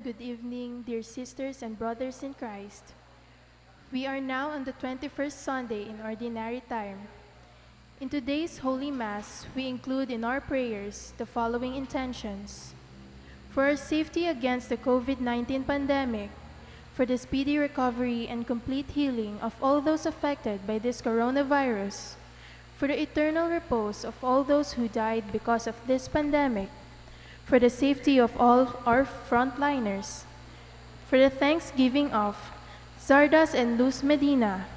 Good evening, dear sisters and brothers in Christ. We are now on the 21st Sunday in Ordinary Time. In today's Holy Mass, we include in our prayers the following intentions: for our safety against the COVID-19 pandemic, for the speedy recovery and complete healing of all those affected by this coronavirus, for the eternal repose of all those who died because of this pandemic, for the safety of all our frontliners, for the thanksgiving of Zardas and Luz Medina,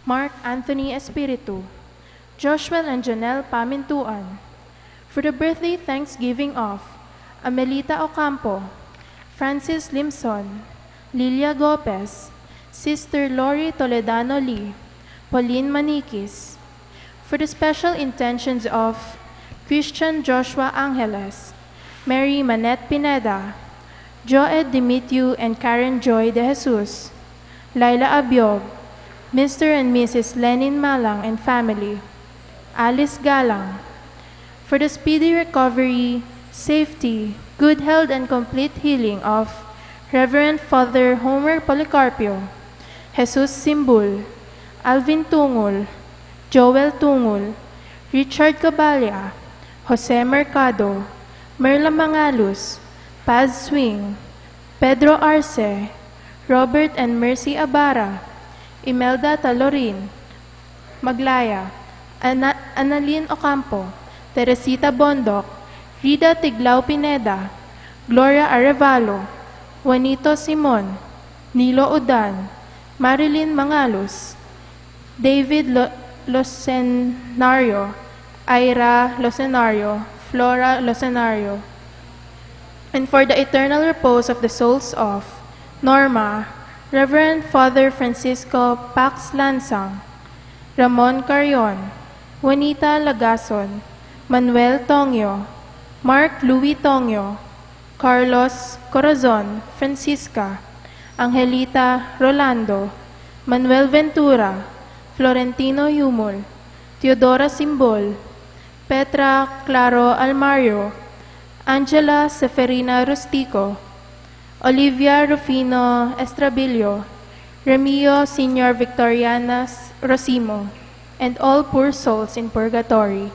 Mark Anthony Espiritu, Joshua and Janelle Pamintuan, for the birthday thanksgiving of Amelita Ocampo, Francis Limson, Lilia Gopez, Sister Lori Toledano Lee, Pauline Manikis, for the special intentions of Christian Joshua Angeles, Mary Manette Pineda, Joed Dimitiu and Karen Joy de Jesus, Laila Abiog, Mr. and Mrs. Lenin Malang and family, Alice Galang, for the speedy recovery, safety, good health, and complete healing of Reverend Father Homer Policarpio, Jesus Simbul, Alvin Tungul, Joel Tungul, Richard Cabalya, Jose Mercado, Merla Mangalus, Paz Swing, Pedro Arce, Robert and Mercy Abara, Imelda Talorin, Maglaya, Annalyn Ocampo, Teresita Bondok, Rida Tiglao Pineda, Gloria Arevalo, Juanito Simon, Nilo Udan, Marilyn Mangalus, David Locenario, Ira Locenario, Flora Locenario, and for the eternal repose of the souls of Norma, Reverend Father Francisco Pax Lansang, Ramon Carion, Juanita Lagason, Manuel Tongyo, Mark Louis Tongyo, Carlos Corazon, Francisca, Angelita Rolando, Manuel Ventura, Florentino Yumul, Teodora Simbol, Petra Claro Almario, Angela Seferina Rustico, Olivia Rufino Estrabillo, Remio Senior Victorianas Rosimo, and all poor souls in purgatory.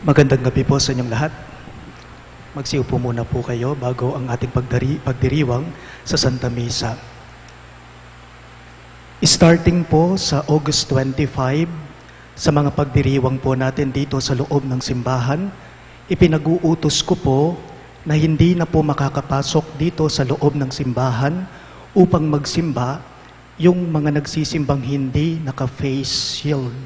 Magandang gabi po sa inyong lahat. Magsiupo muna po kayo bago ang ating pagdiriwang sa Santa Misa. Starting po sa August 25, sa mga pagdiriwang po natin dito sa loob ng simbahan, ipinag-uutos ko po na hindi na po makakapasok dito sa loob ng simbahan upang magsimba yung mga nagsisimbang hindi naka-face shield.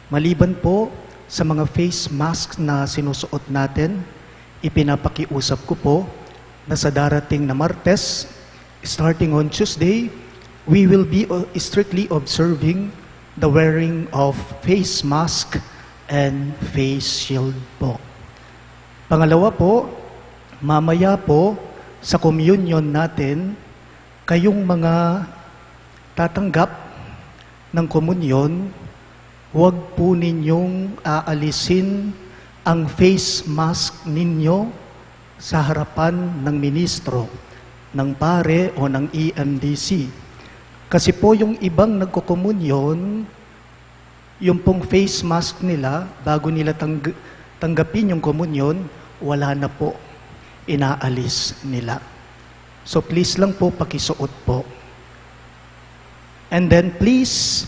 Maliban po sa mga face mask na sinusuot natin, ipinapakiusap ko po na sa darating na Martes, starting on Tuesday, we will be strictly observing the wearing of face mask and face shield po. Pangalawa po, mamaya po sa communion natin, kayong mga tatanggap ng komunyon, huwag po ninyong aalisin ang face mask ninyo sa harapan ng ministro, ng pare o ng EMDC. Kasi po yung ibang nagkukomunyon, yung pong face mask nila, bago nila tanggapin yung komunyon, wala na po, inaalis nila. So please lang po, pakisuot po. And then please,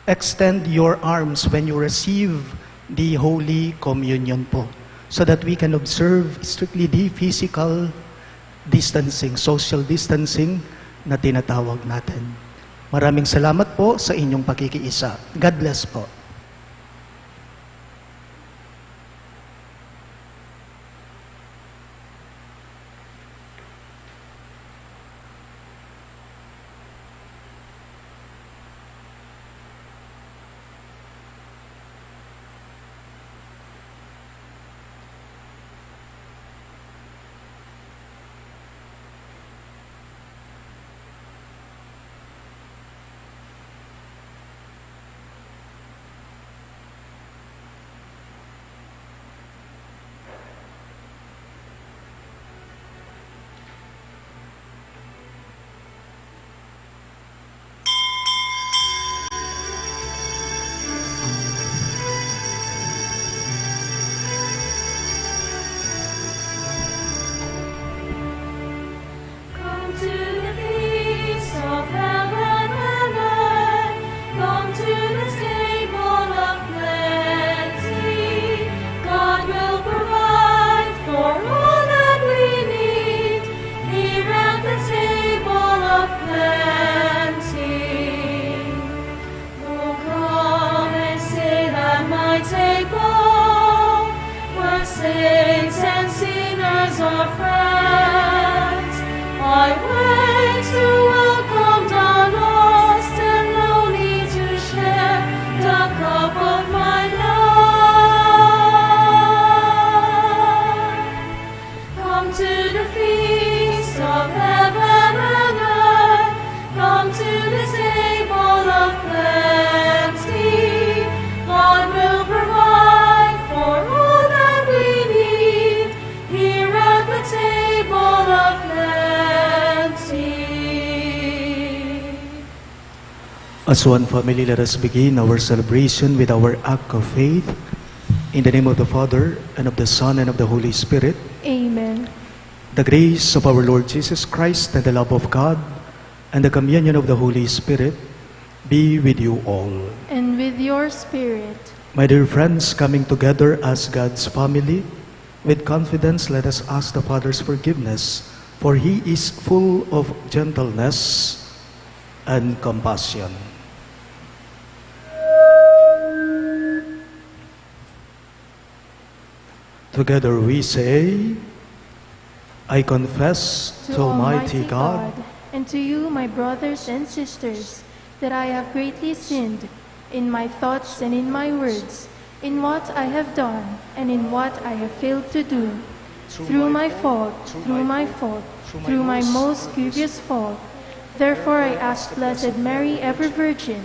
extend your arms when you receive the Holy Communion po, so that we can observe strictly the physical distancing, social distancing na tinatawag natin. Maraming salamat po sa inyong pakikiisa. God bless po. As one family, let us begin our celebration with our act of faith. In the name of the Father, and of the Son, and of the Holy Spirit. Amen. The grace of our Lord Jesus Christ, and the love of God, and the communion of the Holy Spirit be with you all. And with your spirit. My dear friends, coming together as God's family, with confidence let us ask the Father's forgiveness, for He is full of gentleness and compassion. Together we say, I confess to Almighty God and to you, my brothers and sisters, that I have greatly sinned in my thoughts and in my words, in what I have done and in what I have failed to do, through my fault, through my most grievous fault. Therefore I ask Blessed Mary, ever Virgin,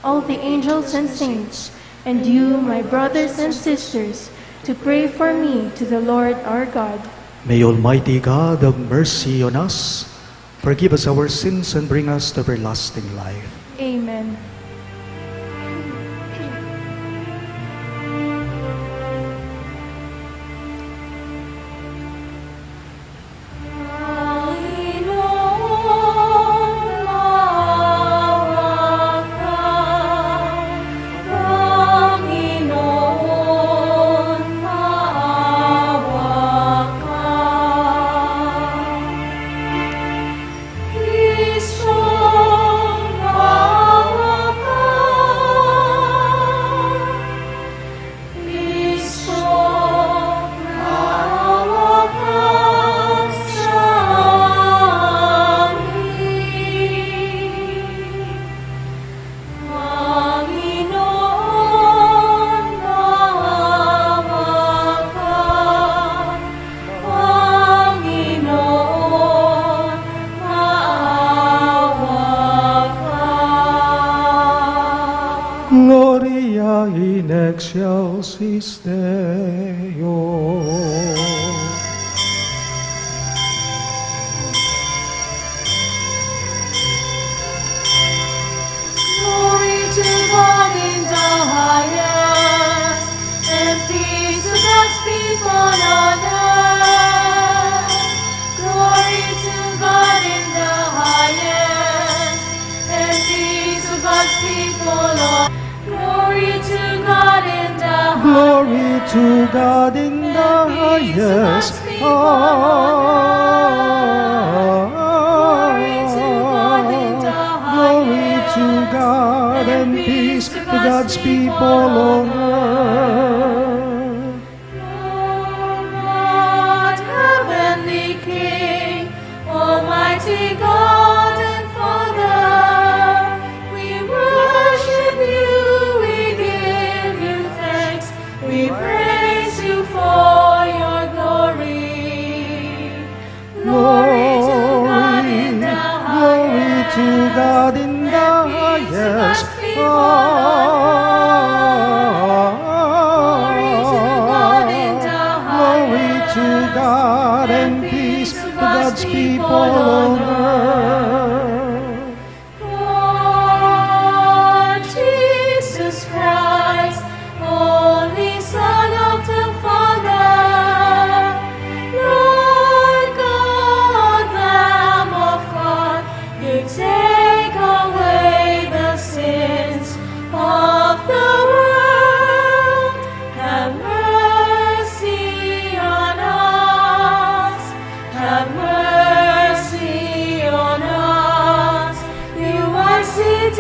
all the angels and saints, and you, my brothers and sisters, to pray for me to the Lord our God. May Almighty God have mercy on us, forgive us our sins, and bring us to everlasting life. Amen. excelsis Deo. Glory to God in the highest, and peace to God's people on earth. Glory to God in the highest, and peace to God's people on earth. Glory to God in the Glory to God in the highest. Glory to God and peace to God's people on earth. Lord, heavenly King, Almighty God and Father, we worship you, we give you thanks, we praise you for your glory. Glory to God in the Glory to God in the highest. Glory to God and peace to God's people on earth. Lord Jesus Christ, Holy Son of the Father, Lord God, Lamb of God, you take away the sins of the world. Have mercy on us. Have mercy on us. You are seated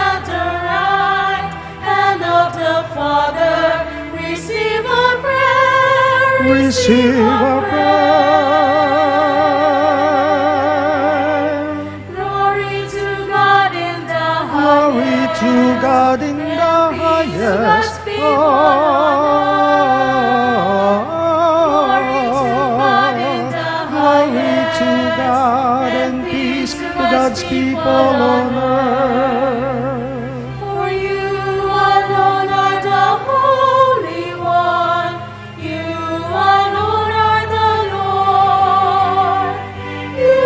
at the right hand of the Father. Receive our prayer. Receive our prayer. Glory to God in the Glory highest. to God in the highest. Glory to God and peace to God's people on earth. For you alone are the Holy One. You alone are the Lord. You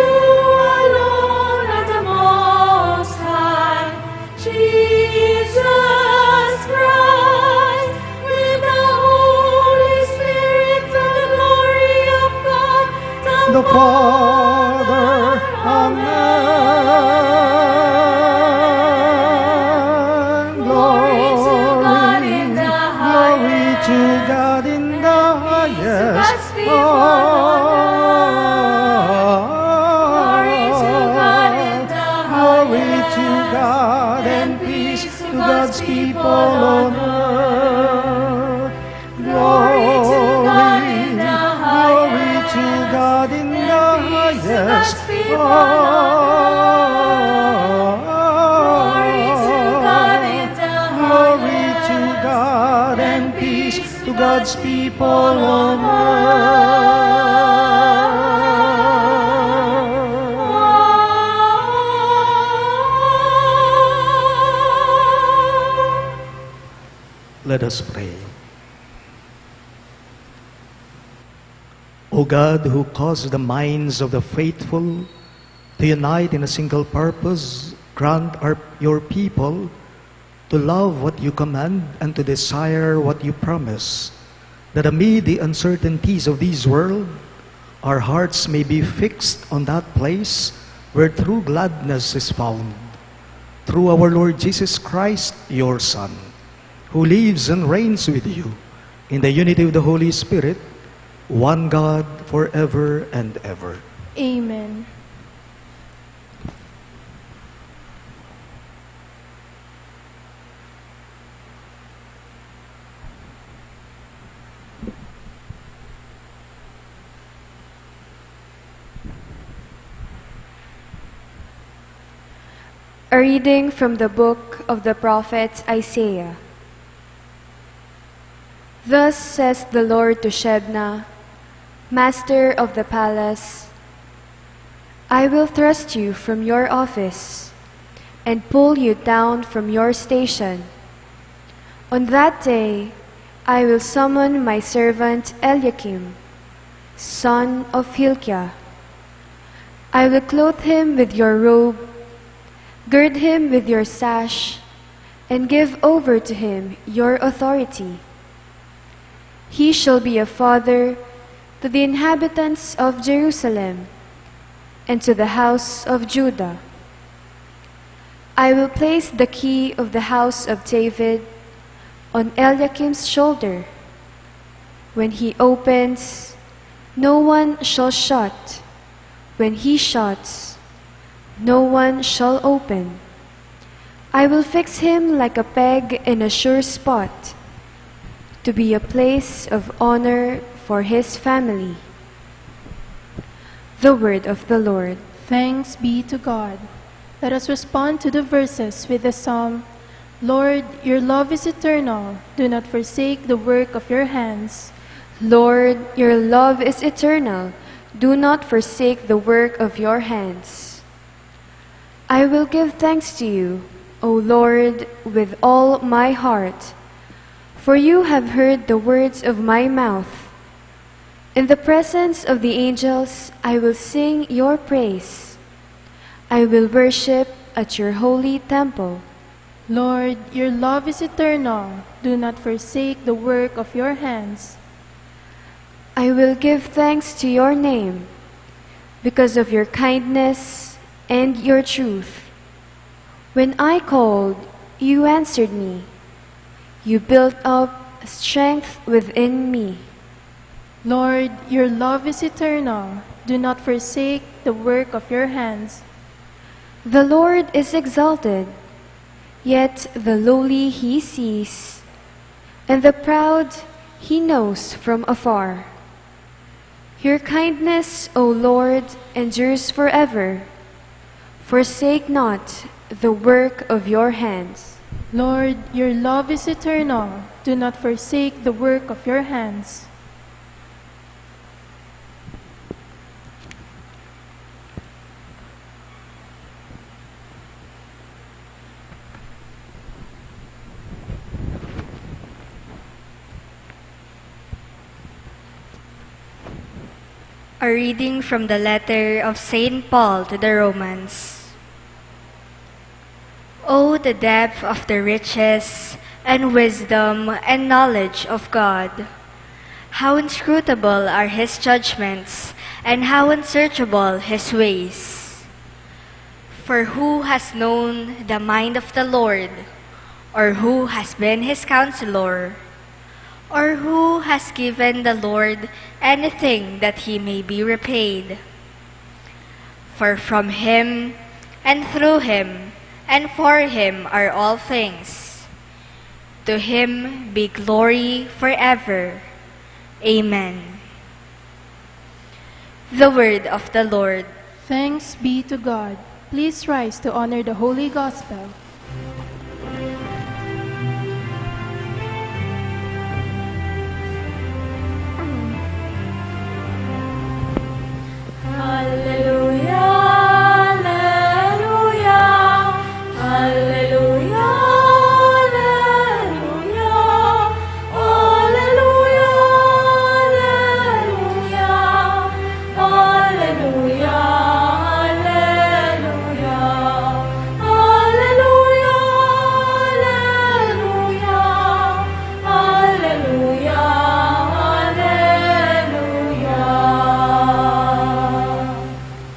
alone are the Most High. Jesus Christ, with the Holy Spirit, to the glory of God, The Father, Amen. Glory to God in the Glory to God in the highest. God's people Glory to God in the Glory to highest. God and peace to God's people on earth. Glory to God in the Glory to God in the highest. Glory to God in the Glory to God and peace to God's people on earth. Let us pray. O God, who caused the minds of the faithful to unite in a single purpose, grant your people to love what you command and to desire what you promise, that amid the uncertainties of this world, our hearts may be fixed on that place where true gladness is found. Through our Lord Jesus Christ, your Son, who lives and reigns with you in the unity of the Holy Spirit, one God, forever and ever. Amen. A reading from the book of the prophet Isaiah. Thus says the Lord to Shebna, master of the palace, I will thrust you from your office and pull you down from your station. On that day I will summon my servant Eliakim, son of Hilkiah. I will clothe him with your robe, gird him with your sash, and give over to him your authority. He shall be a father to the inhabitants of Jerusalem and to the house of Judah. I will place the key of the house of David on Eliakim's shoulder. When he opens, no one shall shut. When he shuts, no one shall open. I will fix him like a peg in a sure spot, to be a place of honor for his family. The word of the Lord. Thanks be to God. Let us respond to the verses with the psalm, Lord, your love is eternal. Do not forsake the work of your hands. Lord, your love is eternal. Do not forsake the work of your hands. I will give thanks to you, O Lord, with all my heart, for you have heard the words of my mouth. In the presence of the angels, I will sing your praise. I will worship at your holy temple. Lord, your love is eternal. Do not forsake the work of your hands. I will give thanks to your name because of your kindness and your truth. When I called, you answered me. You built up strength within me. Lord, your love is eternal. Do not forsake the work of your hands. The Lord is exalted, yet the lowly he sees, and the proud he knows from afar. Your kindness, O Lord, endures forever. Forsake not the work of your hands. Lord, your love is eternal. Do not forsake the work of your hands. A reading from the letter of St. Paul to the Romans. Oh, the depth of the riches and wisdom and knowledge of God! How inscrutable are his judgments, and how unsearchable his ways! For who has known the mind of the Lord, or who has been his counselor? Or who has given the Lord anything that he may be repaid? For from him, and through him, and for him are all things. To him be glory forever. Amen. The word of the Lord. Thanks be to God. Please rise to honor the Holy Gospel.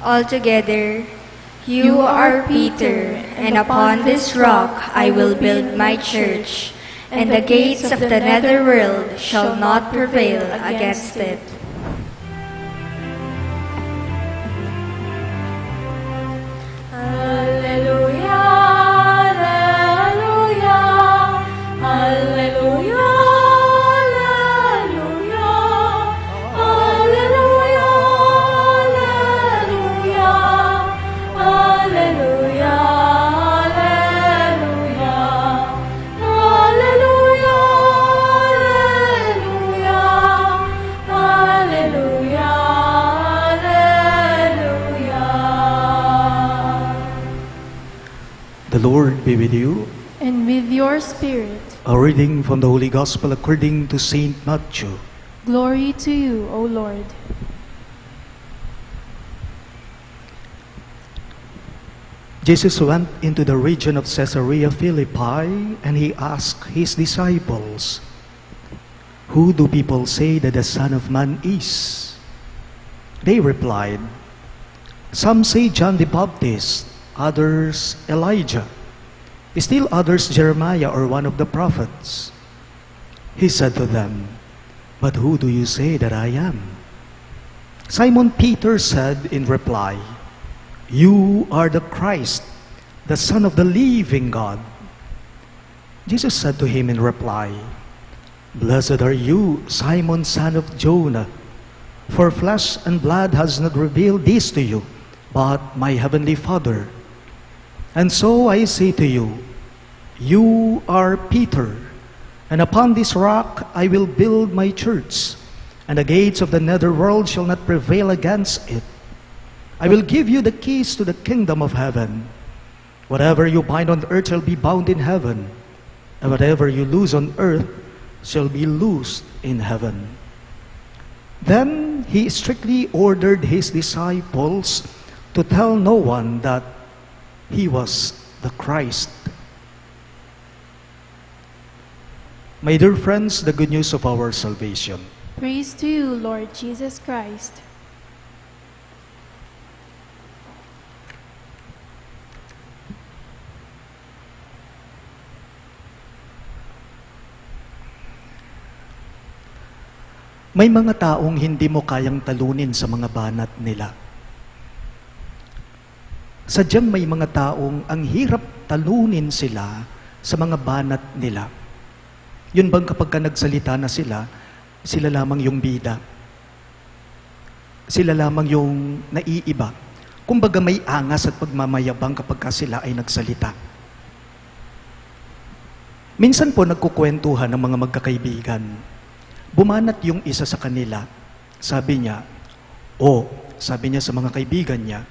Altogether, you are Peter, and upon this rock I will build my church, and the gates of the netherworld shall not prevail against it. The Lord be with you. And with your spirit. A reading from the Holy Gospel according to Saint Matthew. Glory to you, O Lord. Jesus went into the region of Caesarea Philippi, and he asked his disciples, "Who do people say that the Son of Man is?" They replied, "Some say John the Baptist, others Elijah, still others Jeremiah or one of the prophets." He said to them, "But who do you say that I am?" Simon Peter said in reply, "You are the Christ, the Son of the living God." Jesus said to him in reply, "Blessed are you, Simon, son of Jonah, for flesh and blood has not revealed this to you, but my heavenly Father. And so I say to you, you are Peter, and upon this rock I will build my church, and the gates of the netherworld shall not prevail against it. I will give you the keys to the kingdom of heaven. Whatever you bind on earth shall be bound in heaven, and whatever you loose on earth shall be loosed in heaven." Then he strictly ordered his disciples to tell no one that he was the Christ. My dear friends, the good news of our salvation. Praise to you, Lord Jesus Christ. May mga taong hindi mo kayang talunin sa mga banat nila. Sadyang may mga taong ang hirap talunin sila sa mga banat nila. Yun bang kapag ka nagsalita na sila, sila lamang yung bida? Sila lamang yung naiiba? Kumbaga may angas at pagmamayabang kapag ka sila ay nagsalita. Minsan po nagkukwentuhan ng mga magkakaibigan. Bumanat yung isa sa kanila. Sabi niya sa mga kaibigan niya,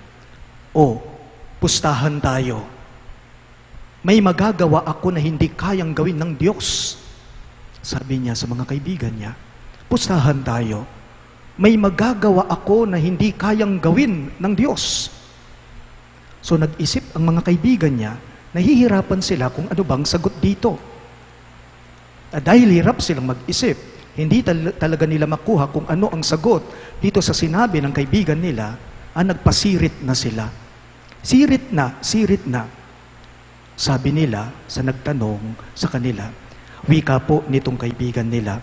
pustahan tayo. May magagawa ako na hindi kayang gawin ng Diyos. Sabi niya sa mga kaibigan niya, pustahan tayo. May magagawa ako na hindi kayang gawin ng Diyos. So nag-isip ang mga kaibigan niya, nahihirapan sila kung ano bang sagot dito. Dahil hirap silang mag-isip, hindi talaga nila makuha kung ano ang sagot dito sa sinabi ng kaibigan nila, nagpasirit na sila. Sirit na. Sabi nila sa nagtanong sa kanila, wika po nitong kaibigan nila,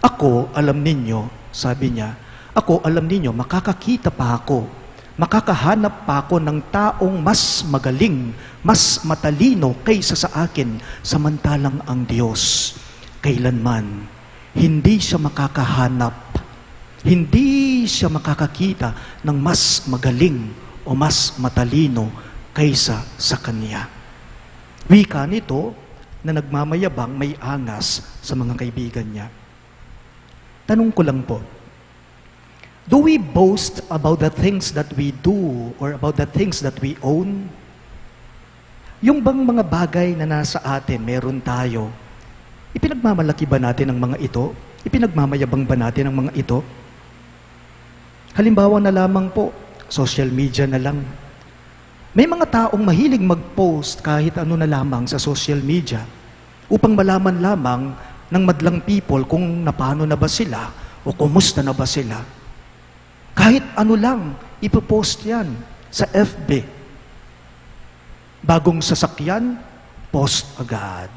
"Ako, alam ninyo," sabi niya, "ako, alam ninyo, makakakita pa ako, makakahanap pa ako ng taong mas magaling, mas matalino kaysa sa akin, samantalang ang Diyos, kailanman hindi siya makakahanap, hindi siya makakakita ng mas magaling o mas matalino kaysa sa Kanya." Wika nito na nagmamayabang, may angas sa mga kaibigan niya. Tanong ko lang po, do we boast about the things that we do or about the things that we own? Yung bang mga bagay na nasa atin, meron tayo, ipinagmamalaki ba natin ang mga ito? Ipinagmamayabang ba natin ang mga ito? Halimbawa na lamang po, social media na lang. May mga taong mahilig mag-post kahit ano na lamang sa social media upang malaman lamang ng madlang people kung napano na ba sila o kumusta na ba sila. Kahit ano lang, ipopost yan sa FB. Bagong sasakyan, post agad.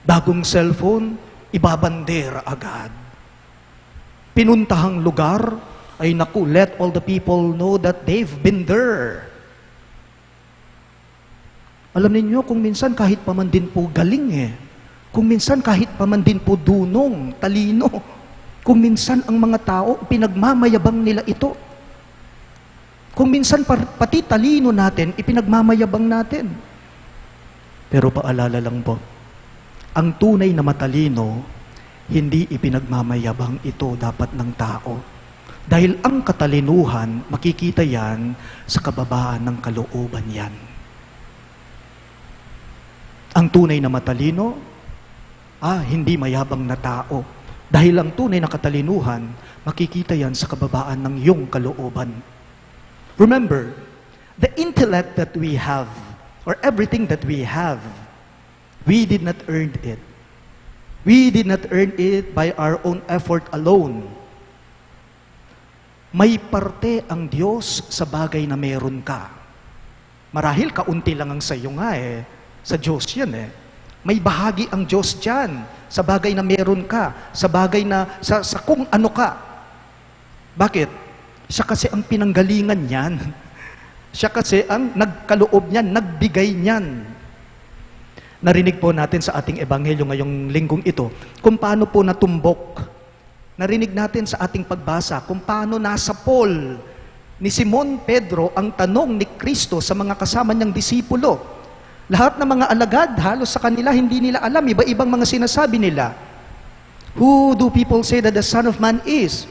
Bagong cellphone, ibabandera agad. Pinuntahang lugar, ay naku, let all the people know that they've been there. Alam ninyo, kung minsan kahit pa man din po galing kung minsan kahit pa man din po dunong, talino, kung minsan ang mga tao, pinagmamayabang nila ito. Kung minsan pati talino natin, ipinagmamayabang natin. Pero paalala lang po, ang tunay na matalino, hindi ipinagmamayabang ito dapat ng tao. Dahil ang katalinuhan, makikita yan sa kababaan ng kalooban yan. Ang tunay na matalino, hindi mayabang na tao. Dahil ang tunay na katalinuhan, makikita yan sa kababaan ng iyong kalooban. Remember, the intellect that we have, or everything that we have, we did not earn it. We did not earn it by our own effort alone. May parte ang Diyos sa bagay na meron ka. Marahil kaunti lang ang sayo nga sa Diyos yan May bahagi ang Diyos dyan sa bagay na meron ka, sa bagay na, sa kung ano ka. Bakit? Siya kasi ang pinanggalingan niyan. Siya kasi ang nagkaloob niyan, nagbigay niyan. Narinig po natin sa ating ebanghelyo ngayong linggong ito, kung paano po natumbok. Narinig natin sa ating pagbasa, kung paano nasa Paul ni Simon Pedro ang tanong ni Kristo sa mga kasama niyang disipulo. Lahat ng mga alagad, halos sa kanila, hindi nila alam. Iba-ibang mga sinasabi nila. Who do people say that the Son of Man is?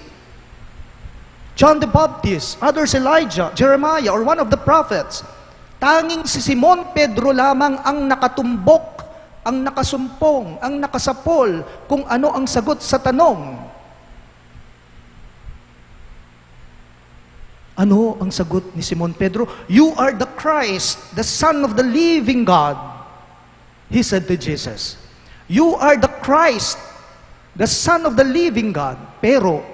John the Baptist, others Elijah, Jeremiah, or one of the prophets. Tanging si Simon Pedro lamang ang nakatumbok, ang nakasumpong, ang nakasapol kung ano ang sagot sa tanong. Ano ang sagot ni Simon Pedro? You are the Christ, the Son of the living God. He said to Jesus, you are the Christ, the Son of the living God. Pero,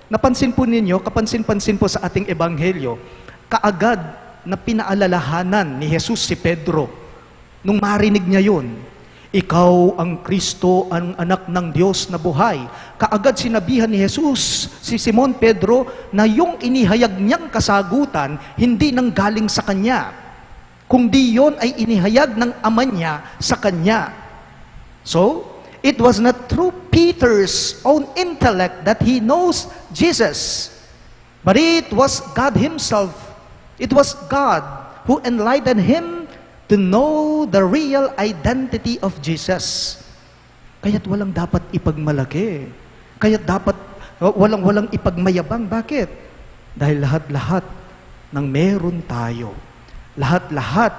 napansin po ninyo, kapansin-pansin po sa ating ebanghelyo, kaagad na pinaalalahanan ni Jesus si Pedro, nung marinig niya yun, ikaw ang Kristo, ang anak ng Diyos na buhay. Kaagad sinabihan ni Jesus si Simon Pedro na yung inihayag niyang kasagutan, hindi nang galing sa kanya, kundi yon ay inihayag ng ama niya sa kanya. So, it was not through Peter's own intellect that he knows Jesus, but it was God Himself. It was God who enlightened him to know the real identity of Jesus. Kaya't walang dapat ipagmalaki. Kaya't dapat walang ipagmayabang. Bakit? Dahil lahat-lahat ng meron tayo, lahat-lahat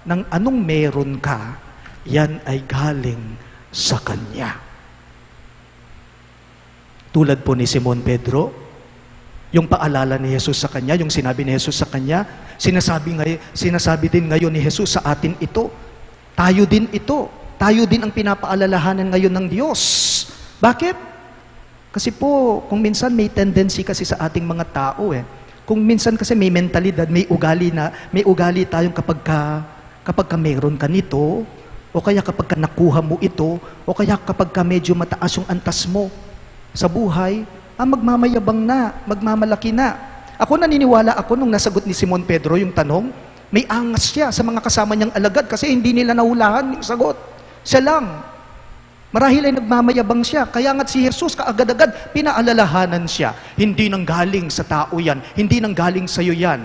ng anong meron ka, yan ay galing sa Kanya. Tulad po ni Simon Pedro, yung paalala ni Jesus sa kanya, yung sinabi ni Jesus sa kanya, sinasabi din ngayon ni Jesus sa atin ito. Tayo din ito. Tayo din ang pinapaalalahanan ngayon ng Diyos. Bakit? Kasi po, kung minsan may tendency kasi sa ating mga tao Kung minsan kasi may mentalidad, may ugali tayong kapag ka meron ka nito, o kaya kapag ka nakuha mo ito, o kaya kapag ka medyo mataas yung antas mo sa buhay, magmamayabang na, magmamalaki na. Ako naniniwala ako nung nasagot ni Simon Pedro yung tanong, may angas siya sa mga kasama niyang alagad kasi hindi nila nahulaan yung sagot. Siya lang. Marahil ay nagmamayabang siya. Kaya nga't si Jesus kaagad-agad pinaalalahanan siya. Hindi nang galing sa tao yan. Hindi nang galing sa iyo yan.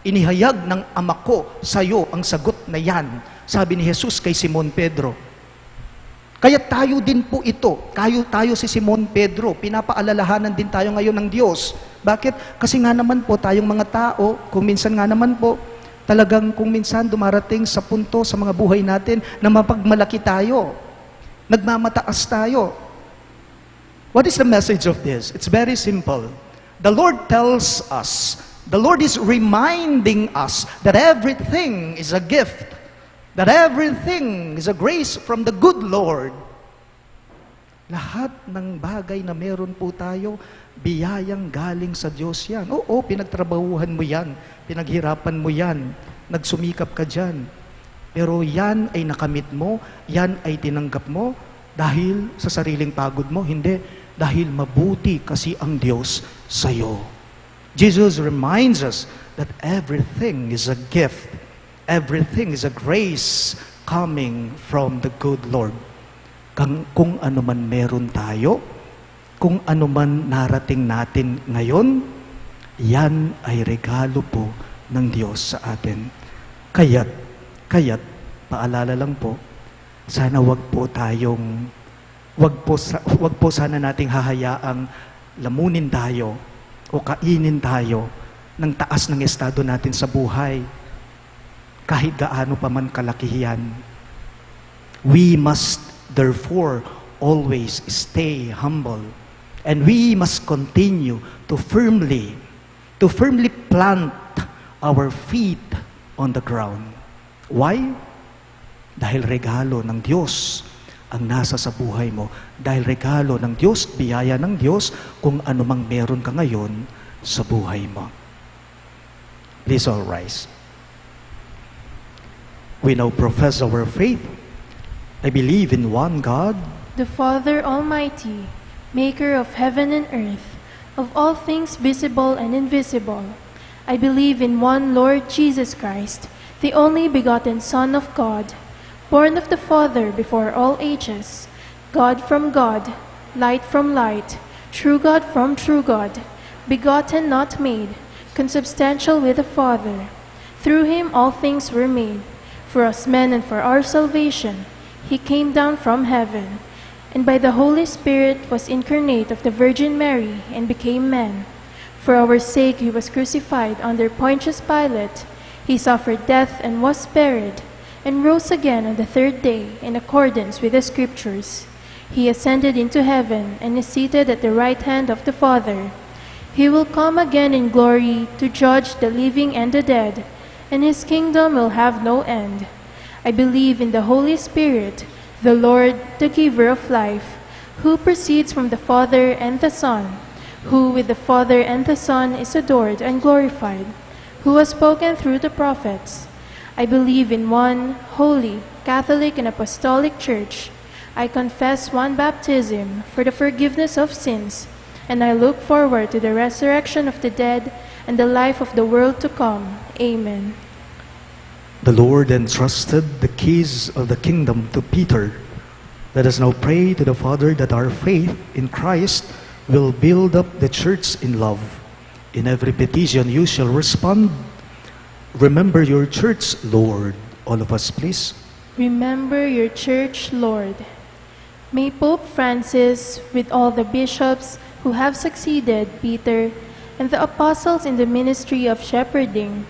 Inihayag ng Ama ko sa iyo ang sagot na yan. Sabi ni Jesus kay Simon Pedro. Kaya tayo din po ito. Tayo si Simon Pedro. Pinapaalalahanan din tayo ngayon ng Diyos. Bakit? Kasi nga naman po, tayong mga tao, kung minsan nga naman po, talagang kung minsan dumarating sa punto sa mga buhay natin na mapagmalaki tayo. Nagmamataas tayo. What is the message of this? It's very simple. The Lord tells us, the Lord is reminding us that everything is a gift. That everything is a grace from the good Lord. Lahat ng bagay na meron po tayo, biyayang galing sa Diyos yan. Oo, pinagtrabahuhan mo yan, pinaghirapan mo yan, nagsumikap ka dyan. Pero yan ay nakamit mo, yan ay tinanggap mo, dahil sa sariling pagod mo, hindi. Dahil mabuti kasi ang Diyos sa'yo. Jesus reminds us that everything is a gift. Everything is a grace coming from the good Lord. Kung ano man meron tayo, kung ano man narating natin ngayon, yan ay regalo po ng Diyos sa atin. Kaya't, paalala lang po, sana wag po sana nating hahayaang lamunin tayo o kainin tayo ng taas ng estado natin sa buhay. Kahit gaano pa man kalakihan. We must therefore always stay humble. And we must continue to firmly plant our feet on the ground. Why? Dahil regalo ng Diyos ang nasa sa buhay mo. Dahil regalo ng Diyos, biyaya ng Diyos, kung ano mang meron ka ngayon sa buhay mo. Please all rise. We now profess our faith. I believe in one God, the Father Almighty, maker of heaven and earth, of all things visible and invisible. I believe in one Lord Jesus Christ, the only begotten Son of God, born of the Father before all ages, God from God, light from light, true God from true God, begotten not made, consubstantial with the Father. Through him all things were made. For us men and for our salvation, he came down from heaven, and by the Holy Spirit was incarnate of the Virgin Mary and became man. For our sake he was crucified under Pontius Pilate. He suffered death and was buried, and rose again on the third day in accordance with the Scriptures. He ascended into heaven and is seated at the right hand of the Father. He will come again in glory to judge the living and the dead, and his kingdom will have no end. I believe in the Holy Spirit, the Lord, the giver of life, who proceeds from the Father and the Son, who with the Father and the Son is adored and glorified, who has spoken through the prophets. I believe in one holy, Catholic, and Apostolic Church. I confess one baptism for the forgiveness of sins, and I look forward to the resurrection of the dead and the life of the world to come. Amen. the Lord entrusted the keys of the kingdom to Peter. Let us now pray to the Father that our faith in Christ will build up the church in love. In every petition you shall respond, remember your church, Lord. All of us, please. Remember your church, Lord. May Pope Francis, with all the bishops who have succeeded Peter and the apostles in the ministry of shepherding,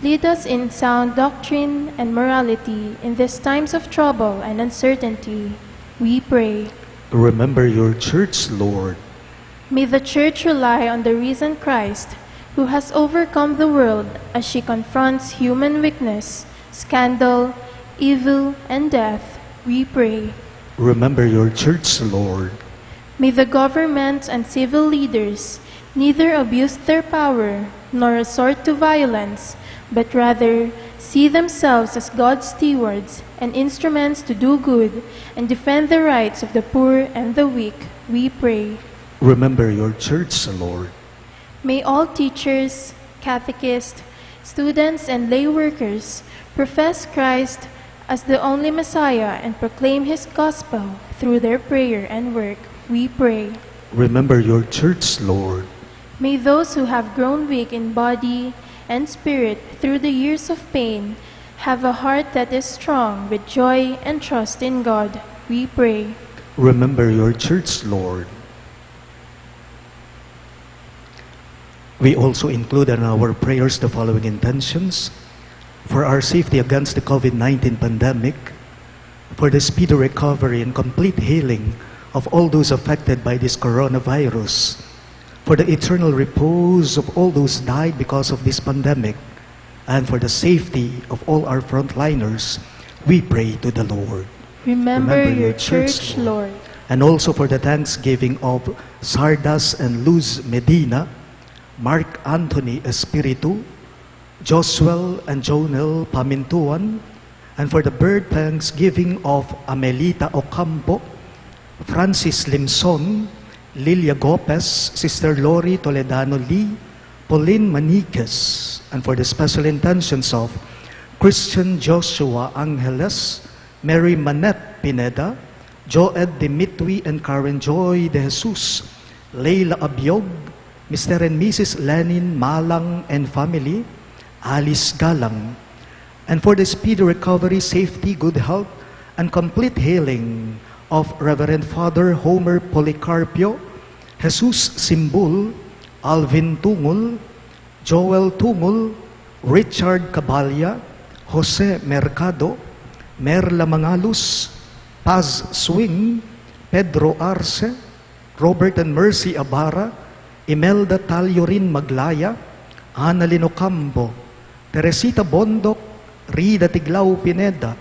lead us in sound doctrine and morality in these times of trouble and uncertainty. We pray. Remember your church, Lord. May the Church rely on the risen Christ, who has overcome the world as she confronts human weakness, scandal, evil, and death. We pray. Remember your church, Lord. May the government and civil leaders neither abuse their power nor resort to violence, but rather see themselves as God's stewards and instruments to do good and defend the rights of the poor and the weak. We pray. Remember your church, Lord. May all teachers, catechists, students, and lay workers profess Christ as the only Messiah and proclaim His gospel through their prayer and work. We pray. Remember your church, Lord. May those who have grown weak in body and spirit through the years of pain have a heart that is strong with joy and trust in God. We pray. Remember your church, Lord. We also include in our prayers the following intentions: for our safety against the COVID-19 pandemic, for the speedy recovery and complete healing of all those affected by this coronavirus, for the eternal repose of all those died because of this pandemic, and for the safety of all our frontliners, we pray to the Lord. Remember your church, Lord. And also for the thanksgiving of Sardas and Luz Medina, Mark Anthony Espiritu, Josuel and Jonel Pamintuan, and for the birth thanksgiving of Amelita Ocampo, Francis Limson, Lilia Gopez, Sister Lori Toledano Lee, Pauline Maniquez, and for the special intentions of Christian Joshua Angeles, Mary Manette Pineda, Joed Dimitri and Karen Joy de Jesus, Leila Abiog, Mr. and Mrs. Lenin Malang and family, Alice Galang, and for the speedy recovery, safety, good health, and complete healing of Reverend Father Homer Policarpio, Jesus Simbul, Alvin Tungul, Joel Tungul, Richard Cabalya, Jose Mercado, Merla Mangalus, Paz Swing, Pedro Arce, Robert and Mercy Abara, Imelda Taliorin Maglaya, Ana Lino Cambo, Teresita Bondok, Rida Tiglao Pineda,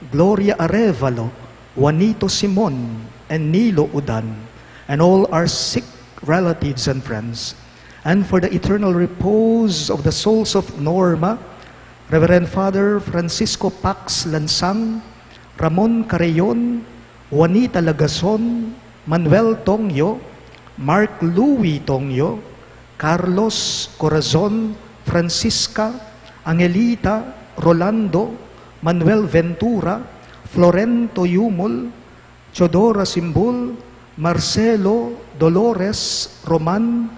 Gloria Arevalo, Juanito Simon, and Nilo Udan, and all our sick relatives and friends, and for the eternal repose of the souls of Norma, Reverend Father Francisco Pax Lansang, Ramon Carreon, Juanita Lagason, Manuel Tongyo, Mark Louis Tongyo, Carlos Corazon, Francisca, Angelita, Rolando, Manuel Ventura, Florento Yumul, Chodora Simbul, Marcelo, Dolores, Roman,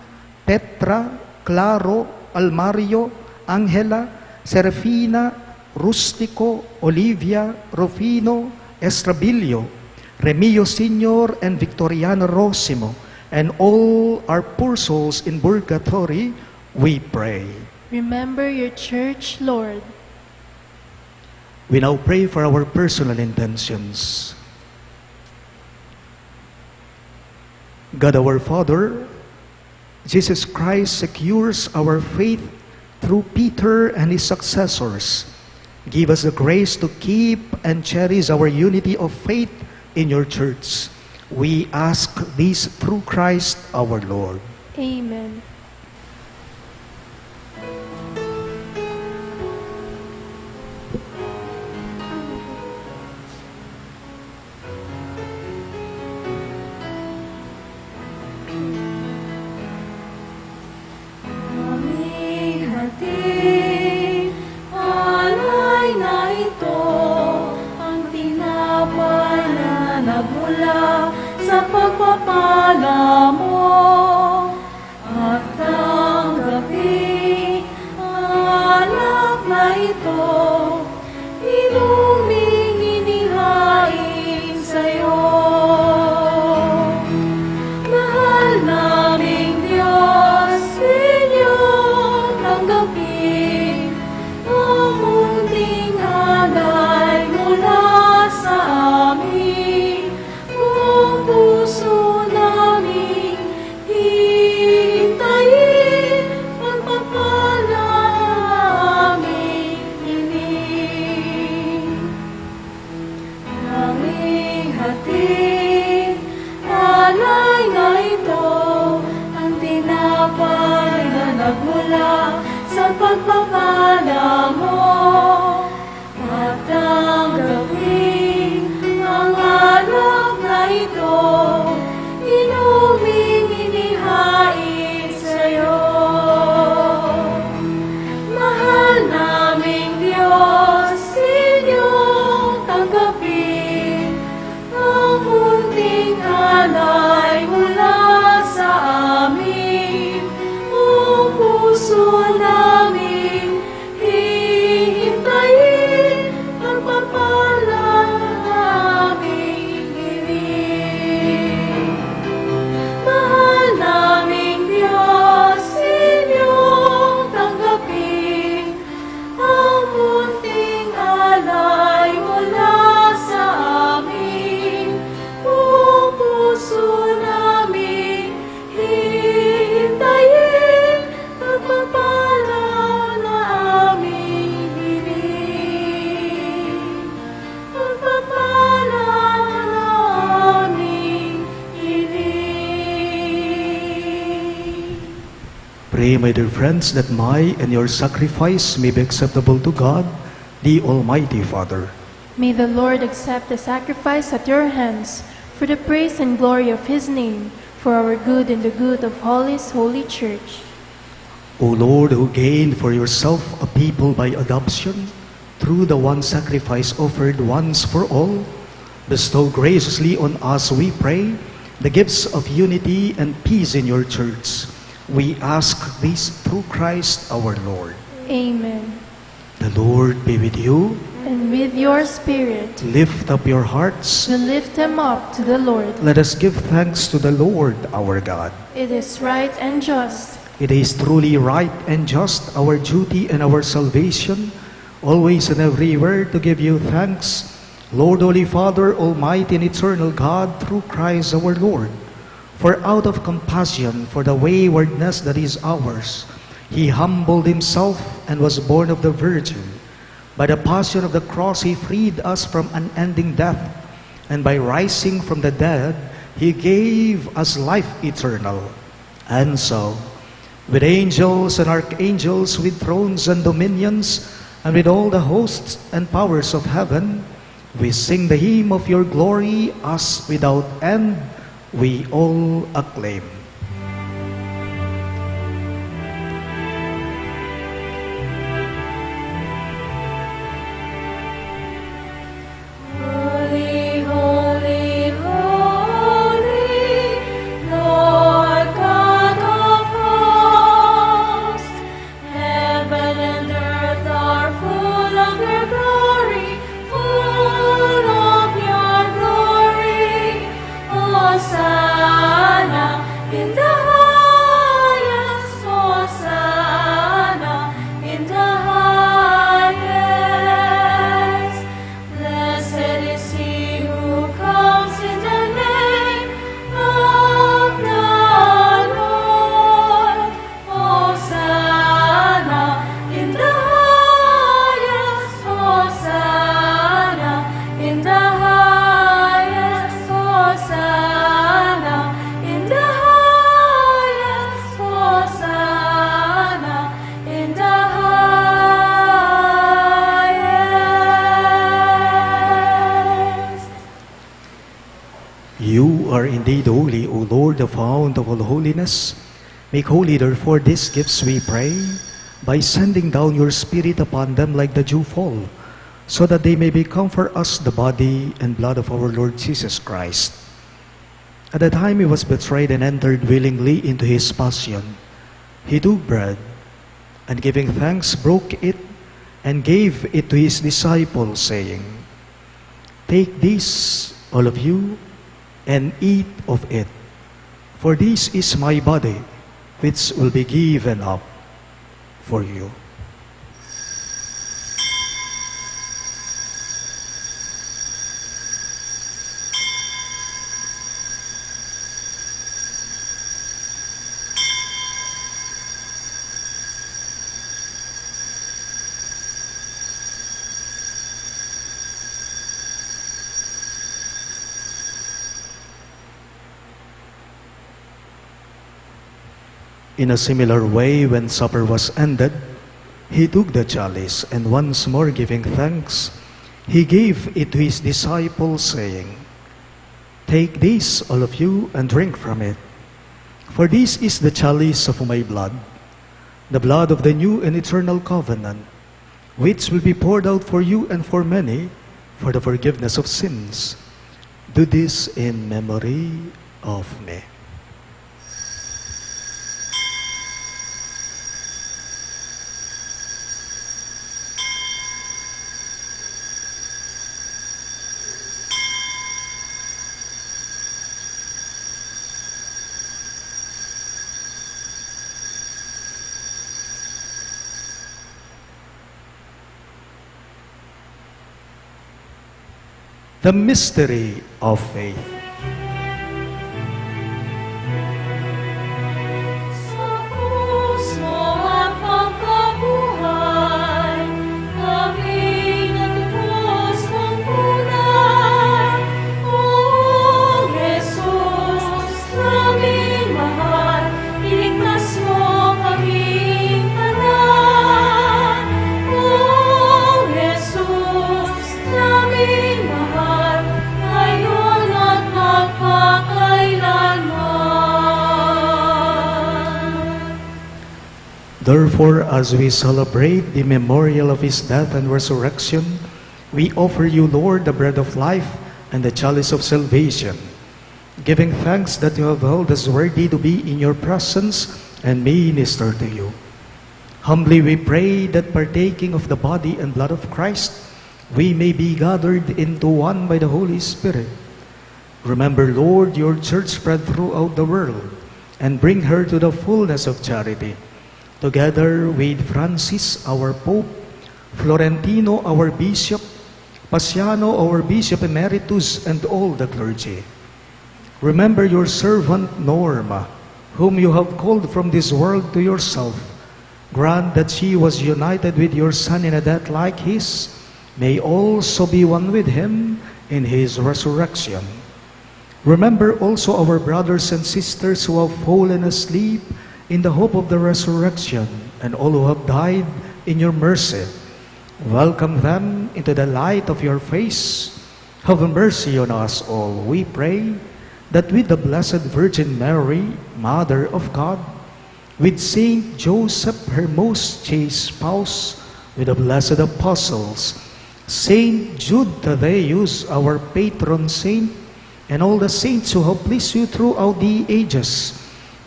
Petra, Claro, Almario, Angela, Serafina, Rustico, Olivia, Rufino, Estrabilio, Remio Senior, and Victoriano Rosimo, and all our poor souls in purgatory, we pray. Remember your church, Lord. We now pray for our personal intentions. God our Father, Jesus Christ secures our faith through Peter and his successors. Give us the grace to keep and cherish our unity of faith in your church. We ask this through Christ our Lord. Amen. Aming hati, alay na ito, ang tinapay na nagmula sa pagpapala mo. At tanggapin ang alak na ito, inuming inihain sa'yo. Mahal naming Diyos, inyong tanggapin ang munting alay mula sa amin. Buong puso naming hintayin pagpapala aming hiling. Aming hatid, alay na ito, ang tinapay na nagmula sa pagpapala mo. At tanggapin ang alak na ito, inuming inihain sa'yo. Mahal naming Diyos, inyong tanggapin ang munting alay mula sa amin. Buong puso namin hihintayin pagpapala aming hiling. Mahal naming Diyos, inyong tanggapin ang munting alay mula sa amin. Buong puso namin hihintayin pagpapala na aming hiling. Pagpapala na aming hiling. Pray, my dear friends, that my and your sacrifice may be acceptable to God, the Almighty Father. May the Lord accept the sacrifice at your hands for the praise and glory of his name, for our good and the good of all his holy church. O Lord, who gained for yourself a people by adoption, through the one sacrifice offered once for all, bestow graciously on us, we pray, the gifts of unity and peace in your church. We ask this through Christ our Lord. Amen. The Lord be with you. And with your spirit, Lift up your hearts. we lift them up to the Lord. Let us give thanks to the Lord our God. It is right and just, It is truly right and just, our duty and our salvation, always and everywhere to give you thanks, Lord, Holy Father, Almighty and Eternal God, through Christ our Lord, for out of compassion for the waywardness that is ours, he humbled himself and was born of the Virgin. By the passion of the cross, he freed us from unending death, and by rising from the dead, he gave us life eternal. And so, with angels and archangels, with thrones and dominions, and with all the hosts and powers of heaven, we sing the hymn of your glory, as without end we all acclaim. Holy, holy, holy, Lord God of hosts, heaven and earth are full of your glory, full of your glory. Hosanna in the highest, Hosanna in the highest. Blessed is he who comes in the name of the Lord. Hosanna in the highest, Hosanna in the highest, Hosanna in the highest, Hosanna in the highest. You are indeed holy, O Lord, the fount of all holiness. Make holy, therefore, these gifts, we pray, by sending down your Spirit upon them like the dewfall, so that they may become for us the body and blood of our Lord Jesus Christ. At the time he was betrayed and entered willingly into his passion, he took bread, and giving thanks, broke it, and gave it to his disciples, saying, "Take this, all of you, and eat of it, for this is my body, which will be given up for you." In a similar way, when supper was ended, he took the chalice, and once more giving thanks, he gave it to his disciples, saying, "Take this, all of you, and drink from it. For this is the chalice of my blood, the blood of the new and eternal covenant, which will be poured out for you and for many for the forgiveness of sins. Do this in memory of me." The mystery of faith. Sa puso at pagkabuhay, kami natubos mong punan. O Jesus, naming mahal, iligtas mo kaming tanan. O Jesus, naming mahal, ngayon at magpakailanman. Therefore, as we celebrate the memorial of his death and resurrection, we offer you, Lord, the bread of life and the chalice of salvation, giving thanks that you have held us worthy to be in your presence and minister to you. Humbly we pray that partaking of the body and blood of Christ, we may be gathered into one by the Holy Spirit. Remember, Lord, your church spread throughout the world, and bring her to the fullness of charity. Together with Francis, our Pope, Florentino, our Bishop, Pasiano, our Bishop Emeritus, and all the clergy. Remember your servant Norma, whom you have called from this world to yourself. Grant that she was united with your Son in a death like his, may also be one with him in his resurrection. Remember also our brothers and sisters who have fallen asleep in the hope of the resurrection, and all who have died in your mercy. Welcome them into the light of your face. Have mercy on us all, we pray, that with the Blessed Virgin Mary, Mother of God, with Saint Joseph, her most chaste spouse, with the blessed apostles, Saint Jude Thaddeus, our patron saint, and all the saints who have pleased you throughout the ages,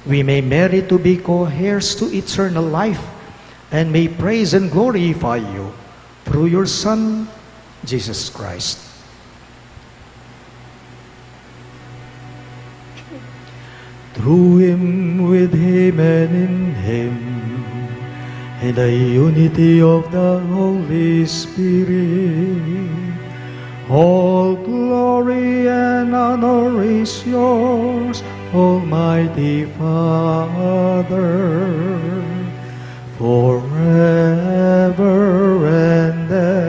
we may merit to be co-heirs to eternal life, and may praise and glorify you through your Son, Jesus Christ. Through him, with him, and in him, in the unity of the Holy Spirit, all glory and honor is yours, Almighty Father, forever and ever.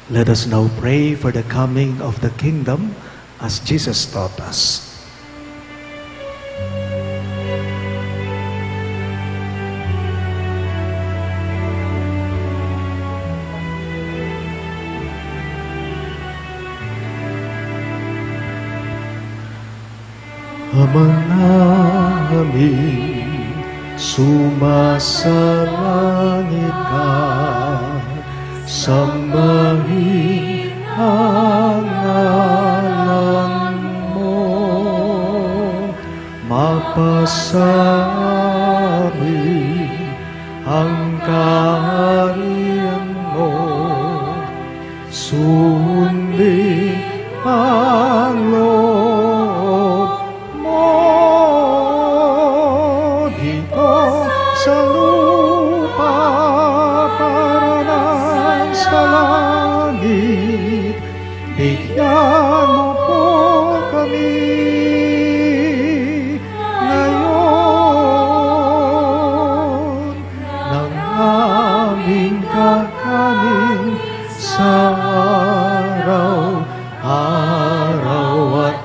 Let us now pray for the coming of the kingdom as Jesus taught us. Ama namin, sumasalangit ka, sambahin ang ngalan mo, mapasari ang kaharian mo, sundin ang loob mo dito sa lupa para sa langit. Bigyan mo po kami ngayon ng aming kakanin sa araw-araw at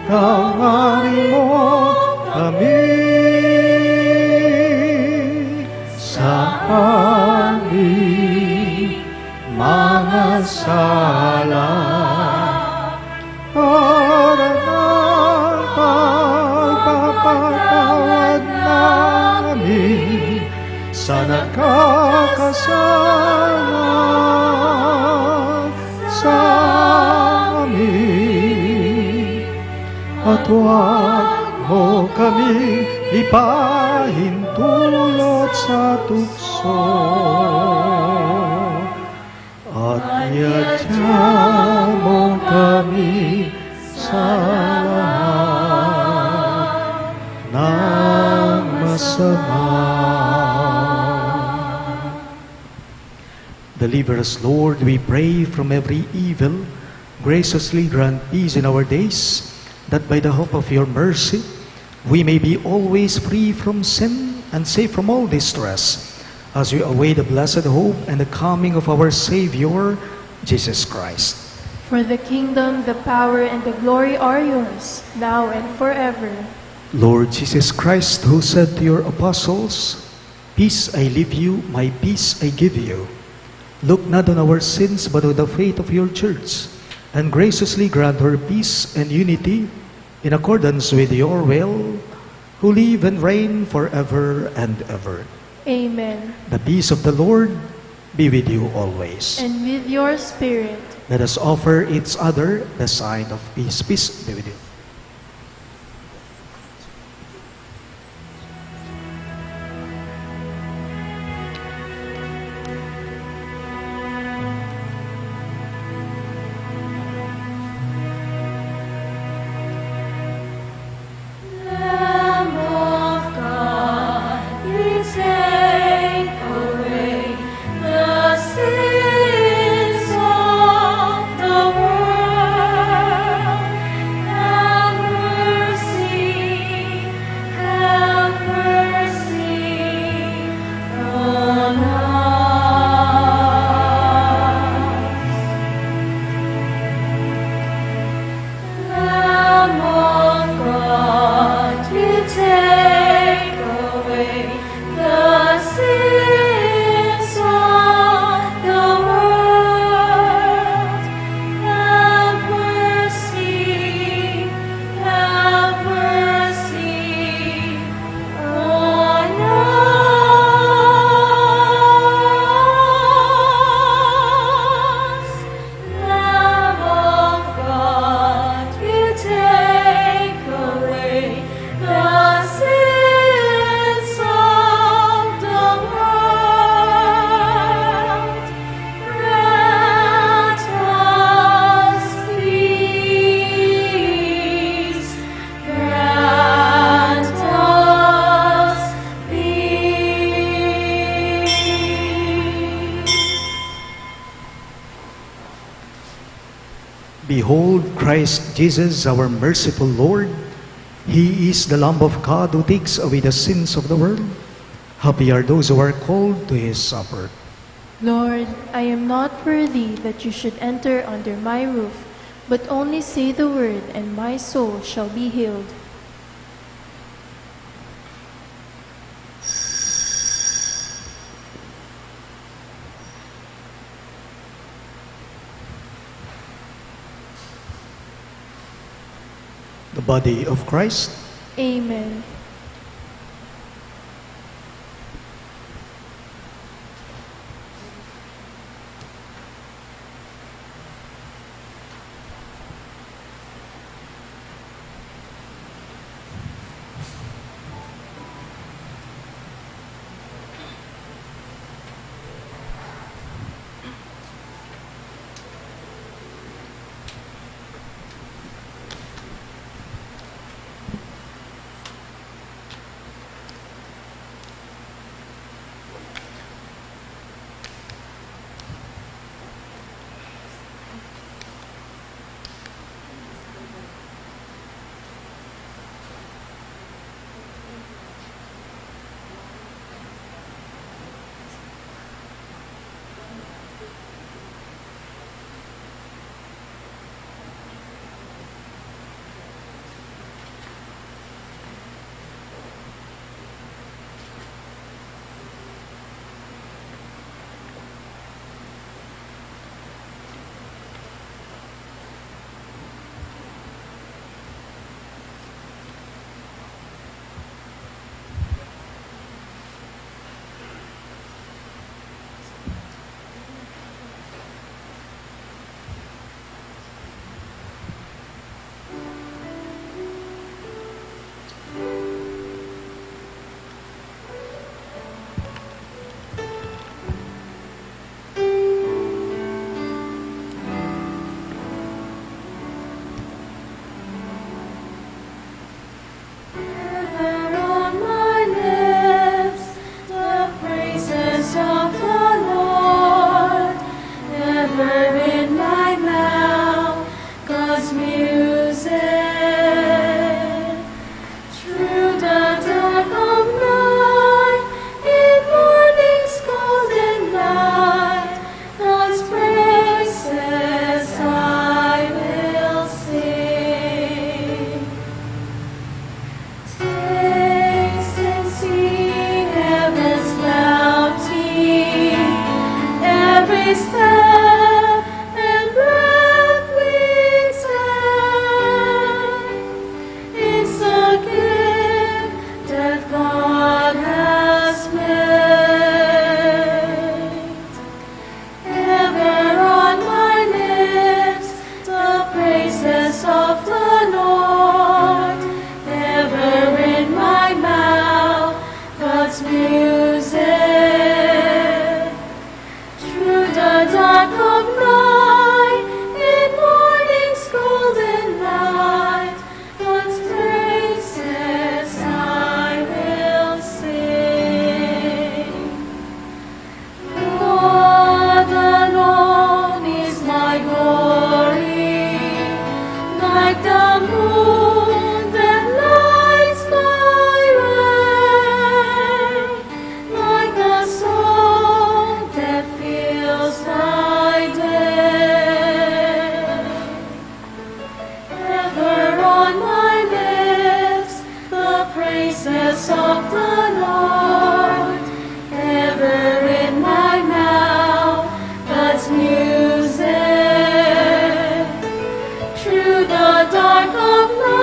pagkawarin mo kami sa aming mga sala para ng pagpapatawad namin sa nakakasala sa amin, at huwag mo kami ipahintulot sa tukso, at yadya mo kami sa lahat ng masama. Deliver us, Lord, we pray, from every evil. Graciously grant peace in our days, that by the hope of your mercy, we may be always free from sin and safe from all distress, as we await the blessed hope and the coming of our Savior, Jesus Christ. For the kingdom, the power, and the glory are yours, now and forever. Lord Jesus Christ, who said to your apostles, "Peace I leave you, my peace I give you," look not on our sins, but on the faith of your church, and graciously grant her peace and unity in accordance with your will, who live and reign forever and ever. Amen. The peace of the Lord be with you always. And with your spirit. Let us offer each other the sign of peace. Peace be with you. Behold Christ Jesus, our merciful Lord. He is the Lamb of God who takes away the sins of the world. Happy are those who are called to his supper. Lord, I am not worthy that you should enter under my roof, but only say the word, and my soul shall be healed. The body of Christ. Amen. Through the dark of night.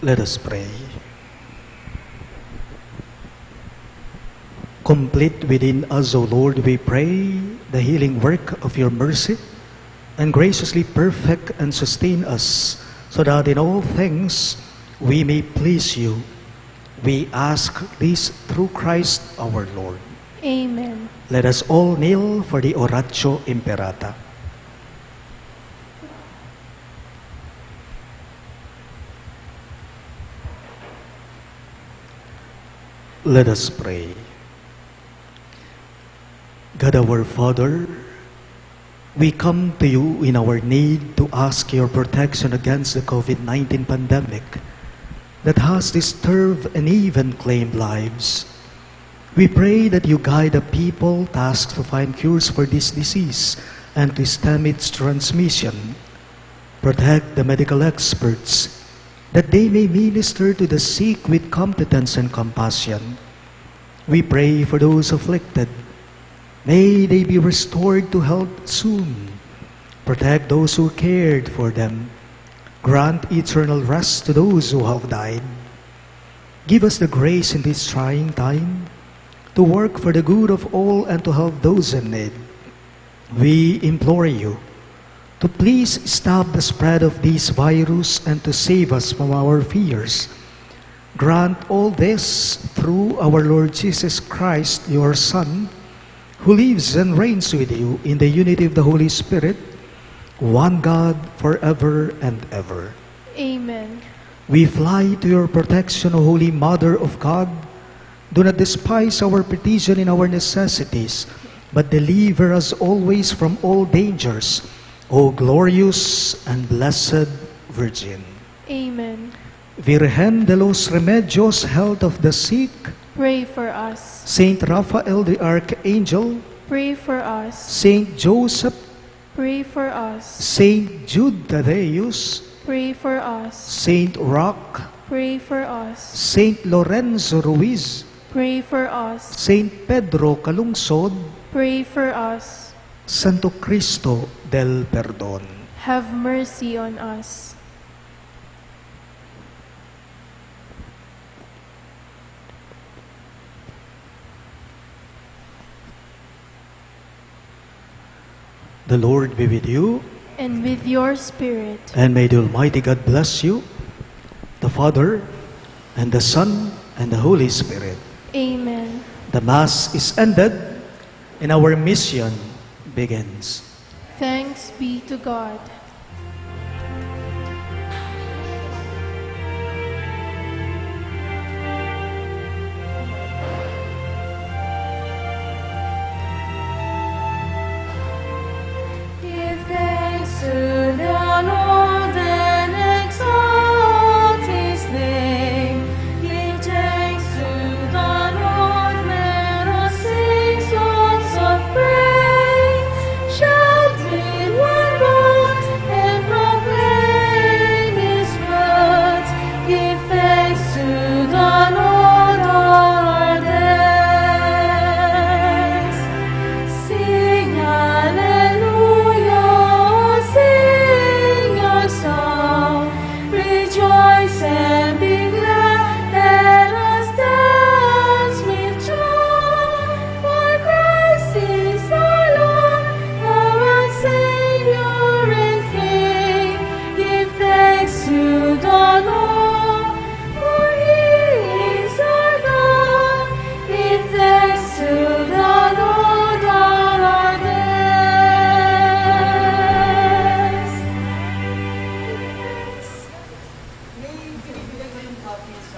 Let us pray. Complete within us, O Lord, we pray, the healing work of your mercy, and graciously perfect and sustain us, so that in all things we may please you. We ask this through Christ our Lord. Amen. Let us all kneel for the Oratio Imperata. Let us pray. God our Father, we come to you in our need to ask your protection against the COVID-19 pandemic that has disturbed and even claimed lives. We pray that you guide the people tasked to find cures for this disease and to stem its transmission. Protect the medical experts that they may minister to the sick with competence and compassion. We pray for those afflicted. May they be restored to health soon. Protect those who cared for them. Grant eternal rest to those who have died. Give us the grace in this trying time to work for the good of all and to help those in need. We implore you to please stop the spread of this virus and to save us from our fears. Grant all this through our Lord Jesus Christ, your Son, who lives and reigns with you in the unity of the Holy Spirit, one God, forever and ever. Amen. We fly to your protection, O Holy Mother of God. Do not despise our petition in our necessities, but deliver us always from all dangers, O glorious and blessed Virgin. Amen. Virgen de los Remedios, health of the sick, Pray for us. Saint Raphael the Archangel, Pray for us. Saint Joseph, Pray for us. Saint Jude Thaddeus, Pray for us. Saint Roch, Pray for us. Saint Lorenzo Ruiz, Pray for us. Saint Pedro Calungsod, Pray for us. Santo Cristo del Perdon. Have mercy on us. The Lord be with you, And with your spirit. and may the Almighty God bless you, the Father, and the Son, and the Holy Spirit. Amen. The Mass is ended, and our mission begins. Thanks be to God.